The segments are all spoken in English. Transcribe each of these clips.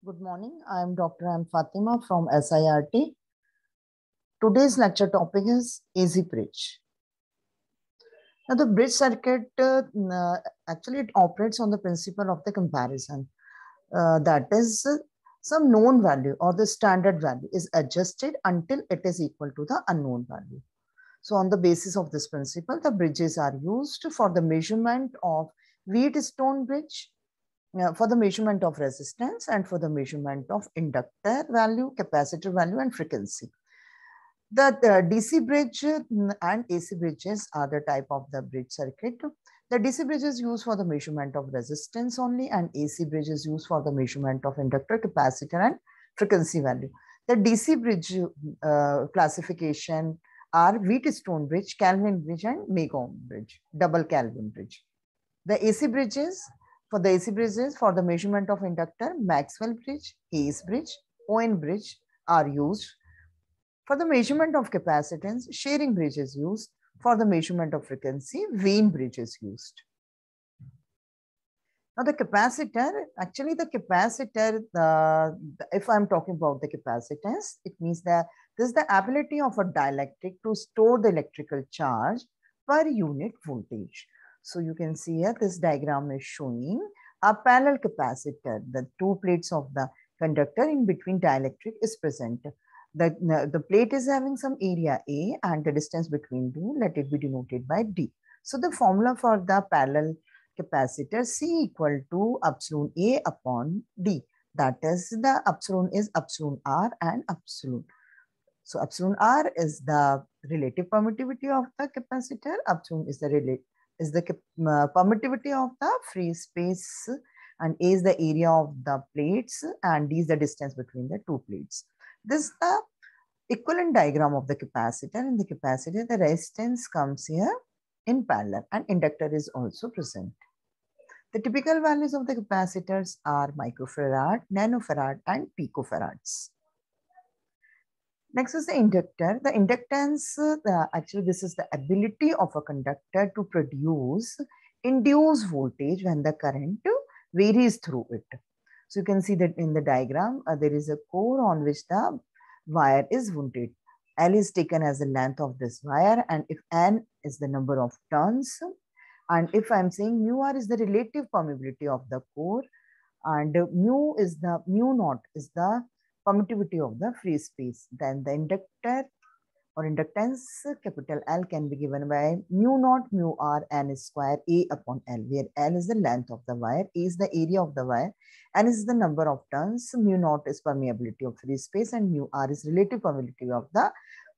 Good morning. I am Dr. M. Fatima from SIRT. Today's lecture topic is AC bridge. Now, the bridge circuit actually it operates on the principle of the comparison. That is, some known value or the standard value is adjusted until it is equal to the unknown value. So, on the basis of this principle, the bridges are used for the measurement of Wheatstone bridge, for the measurement of resistance, and for the measurement of inductor value, capacitor value, and frequency. The DC bridge and AC bridges are the type of the bridge circuit. The DC bridge is used for the measurement of resistance only, and AC bridge is used for the measurement of inductor, capacitor, and frequency value. The DC bridge classification are Wheatstone bridge, Kelvin bridge, and Megon bridge, double Kelvin bridge. The AC bridges, for the AC bridges for the measurement of inductor, Maxwell bridge, Hayes bridge, Owen bridge are used. For the measurement of capacitance, Shearing bridge is used. For the measurement of frequency, Wien bridge is used. Now the capacitor, actually the capacitor, if I'm talking about the capacitance, it means that this is the ability of a dielectric to store the electrical charge per unit voltage. So you can see here, this diagram is showing a parallel capacitor. The two plates of the conductor in between dielectric is present. The plate is having some area A and the distance between two, let it be denoted by D. So the formula for the parallel capacitor C equal to epsilon A upon D. That is, the epsilon is epsilon R and epsilon. So epsilon R is the relative permittivity of the capacitor. Epsilon is the permittivity of the free space, and A is the area of the plates, and D is the distance between the two plates. This is the equivalent diagram of the capacitor. In the capacitor, the resistance comes here in parallel and inductor is also present. The typical values of the capacitors are microfarad, nanofarad, and picofarads. Next is the inductor. The inductance, actually this is the ability of a conductor to produce induced voltage when the current varies through it. So you can see that in the diagram, there is a core on which the wire is wounded. L is taken as the length of this wire, and if N is the number of turns, and if I'm saying mu R is the relative permeability of the core, and mu naught is the permittivity of the free space, then the inductor or inductance capital L can be given by mu naught mu R N square A upon L, where L is the length of the wire, A is the area of the wire, N is the number of turns, mu naught is permeability of free space, and mu R is relative permeability of the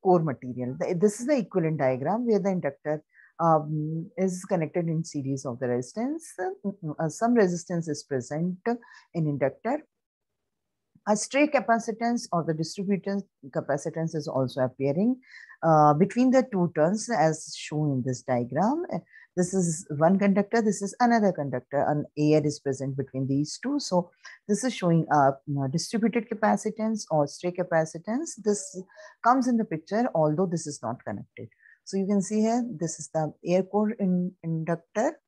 core material. This is the equivalent diagram where the inductor is connected in series of the resistance. Some resistance is present in inductor. A stray capacitance or the distributed capacitance is also appearing between the two turns as shown in this diagram. This is one conductor, this is another conductor, and air is present between these two. So this is showing a distributed capacitance or stray capacitance. This comes in the picture, although this is not connected. So you can see here, this is the air core inductor.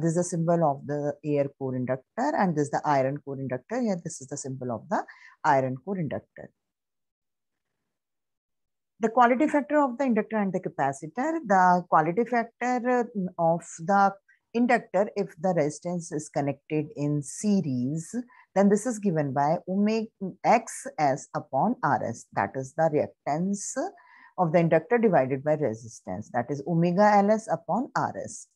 This is the symbol of the air core inductor, and this is the iron core inductor. Here, this is the symbol of the iron core inductor. The quality factor of the inductor and the capacitor. The quality factor of the inductor, if the resistance is connected in series, then this is given by omega XS upon RS. That is the reactance of the inductor divided by resistance. That is omega LS upon RS.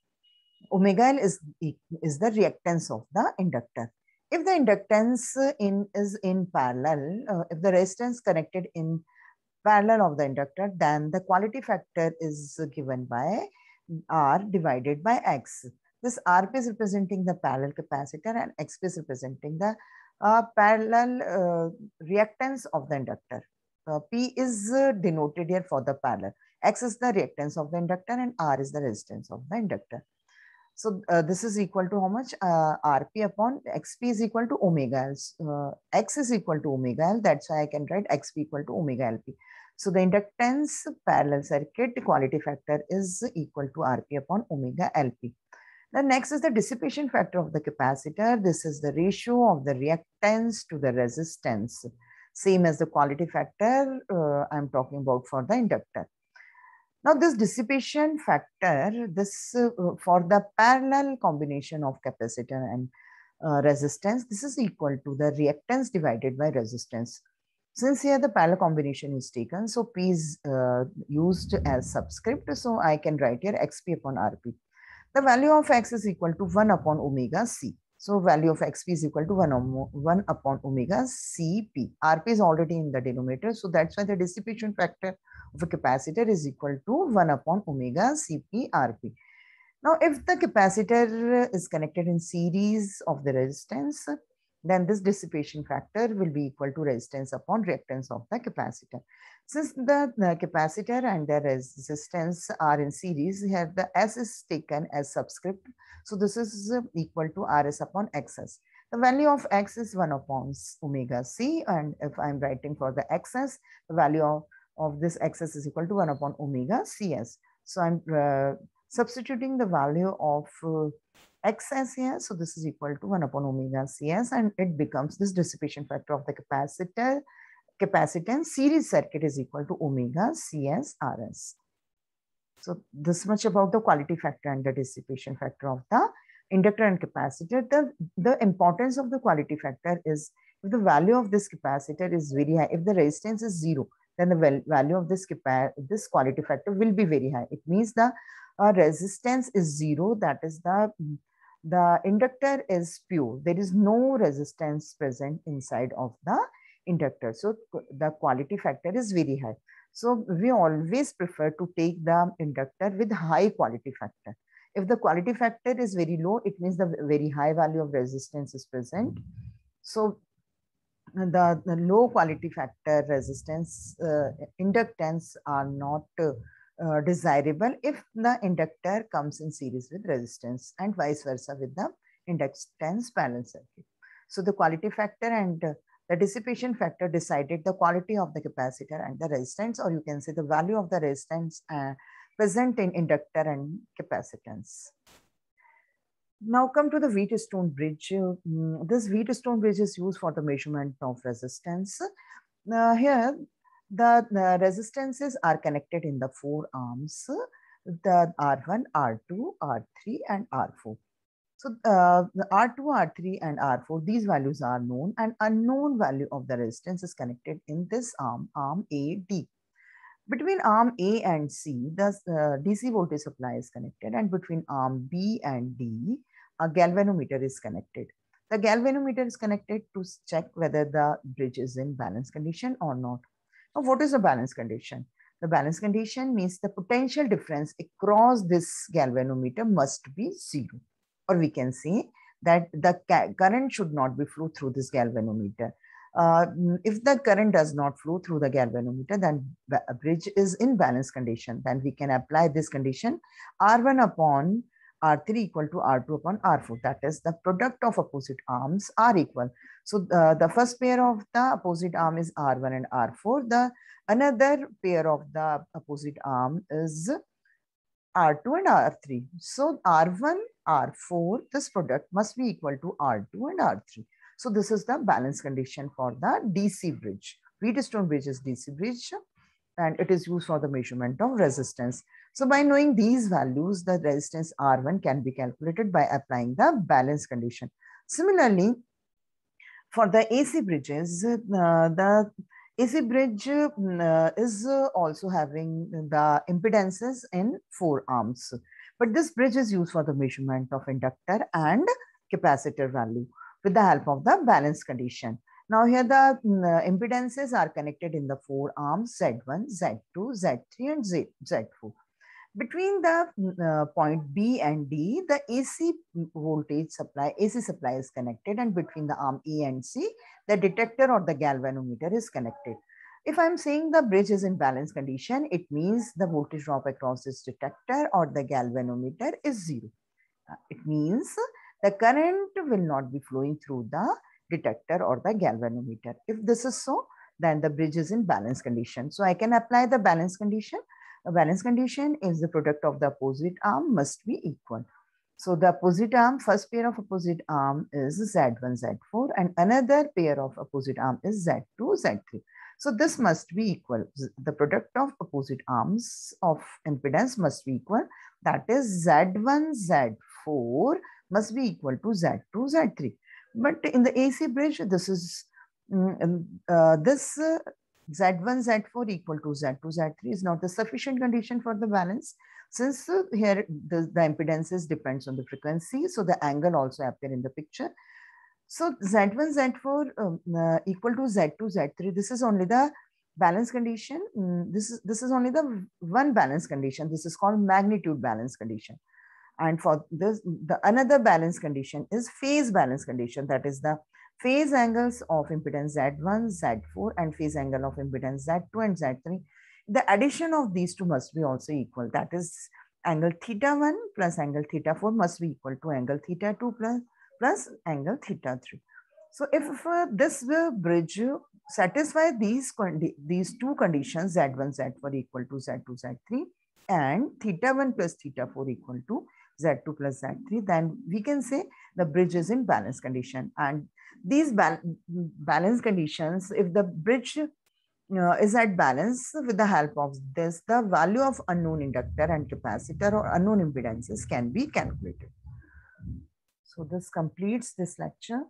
Omega L is the reactance of the inductor. If the inductance is in parallel, if the resistance connected in parallel of the inductor, then the quality factor is given by R divided by X. This RP is representing the parallel capacitor and XP is representing the parallel reactance of the inductor. P is denoted here for the parallel. X is the reactance of the inductor and R is the resistance of the inductor. So this is equal to how much? Rp upon xp is equal to omega L. X is equal to omega L. That's why I can write xp equal to omega Lp. So the inductance parallel circuit quality factor is equal to Rp upon omega Lp. The next is the dissipation factor of the capacitor. This is the ratio of the reactance to the resistance. Same as the quality factor I'm talking about for the inductor. Now this dissipation factor, this for the parallel combination of capacitor and resistance, this is equal to the reactance divided by resistance. Since here the parallel combination is taken, so P is used as subscript, so I can write here XP upon RP. The value of X is equal to 1 upon omega C. So value of XP is equal to 1 upon omega Cp. Rp is already in the denominator, so that's why the dissipation factor of a capacitor is equal to 1 upon omega Cp Rp. Now, if the capacitor is connected in series of the resistance, then this dissipation factor will be equal to resistance upon reactance of the capacitor. Since the capacitor and the resistance are in series, here the S is taken as subscript. So this is equal to Rs upon Xs. The value of X is 1 upon omega C. And if I'm writing for the Xs, the value of this Xs is equal to 1 upon omega Cs. So I'm substituting the value of Xs here. So this is equal to 1 upon omega Cs, and it becomes this dissipation factor of the capacitance series circuit is equal to omega Cs Rs. So this much about the quality factor and the dissipation factor of the inductor and capacitor. The importance of the quality factor is if the value of this capacitor is very high, if the resistance is 0, then the value of this quality factor will be very high. It means the resistance is 0, that is the inductor is pure. There is no resistance present inside of the inductor. So the quality factor is very high. So we always prefer to take the inductor with high quality factor. If the quality factor is very low, it means the very high value of resistance is present. So the low quality factor resistance inductance are not desirable if the inductor comes in series with resistance, and vice versa with the inductance parallel circuit. So the quality factor and the dissipation factor decided the quality of the capacitor and the resistance, or you can say the value of the resistance present in inductor and capacitance. Now come to the Wheatstone bridge. This Wheatstone bridge is used for the measurement of resistance. Here, the resistances are connected in the 4 arms, the R1, R2, R3, and R4. So the R2, R3, and R4, these values are known, and unknown value of the resistance is connected in this arm, arm A, D. Between arm A and C, the DC voltage supply is connected, and between arm B and D, a galvanometer is connected. The galvanometer is connected to check whether the bridge is in balance condition or not. Now, what is a balance condition? The balance condition means the potential difference across this galvanometer must be 0. Or we can say that the current should not be flow through this galvanometer. If the current does not flow through the galvanometer, then the bridge is in balance condition. Then we can apply this condition R1 upon R3 equal to R2 upon R4. That is, the product of opposite arms are equal. So the first pair of the opposite arm is R1 and R4. The another pair of the opposite arm is R2 and R3. So R1, R4, this product must be equal to R2 and R3. So this is the balance condition for the DC bridge. Wheatstone bridge is DC bridge, and it is used for the measurement of resistance. So by knowing these values, the resistance R1 can be calculated by applying the balance condition. Similarly, for the AC bridges, the AC bridge is also having the impedances in 4 arms. But this bridge is used for the measurement of inductor and capacitor value with the help of the balance condition. Now here the impedances are connected in the 4 arms Z1, Z2, Z3 and Z4. Between the point B and D, the AC voltage supply, AC supply is connected, and between the arm A and C, the detector or the galvanometer is connected. If I'm saying the bridge is in balance condition, it means the voltage drop across this detector or the galvanometer is 0. It means the current will not be flowing through the detector or the galvanometer. If this is so, then the bridge is in balance condition. So I can apply the balance condition. A balance condition is the product of the opposite arm must be equal. So the opposite arm, first pair of opposite arm is Z1, Z4, and another pair of opposite arm is Z2, Z3. So this must be equal. The product of opposite arms of impedance must be equal. That is Z1, Z4 must be equal to Z2, Z3. But in the AC bridge, this is Z1, Z4 equal to Z2, Z3 is not the sufficient condition for the balance. Since here the impedances depends on the frequency, so the angle also appear in the picture. So Z1, Z4 equal to Z2, Z3. This is only the balance condition. This is only the one balance condition. This is called magnitude balance condition. And for this, the another balance condition is phase balance condition. That is the phase angles of impedance Z1, Z4, and phase angle of impedance Z2 and Z3. The addition of these two must be also equal. That is, angle θ1 plus angle θ4 must be equal to angle θ2 plus angle θ3. So if this bridge satisfy these two conditions, Z1, Z4 equal to Z2, Z3, and θ1 plus θ4 equal to Z2 plus Z3, then we can say the bridge is in balance condition. And these balance conditions, if the bridge is at balance, with the help of this, the value of unknown inductor and capacitor or unknown impedances can be calculated. So this completes this lecture.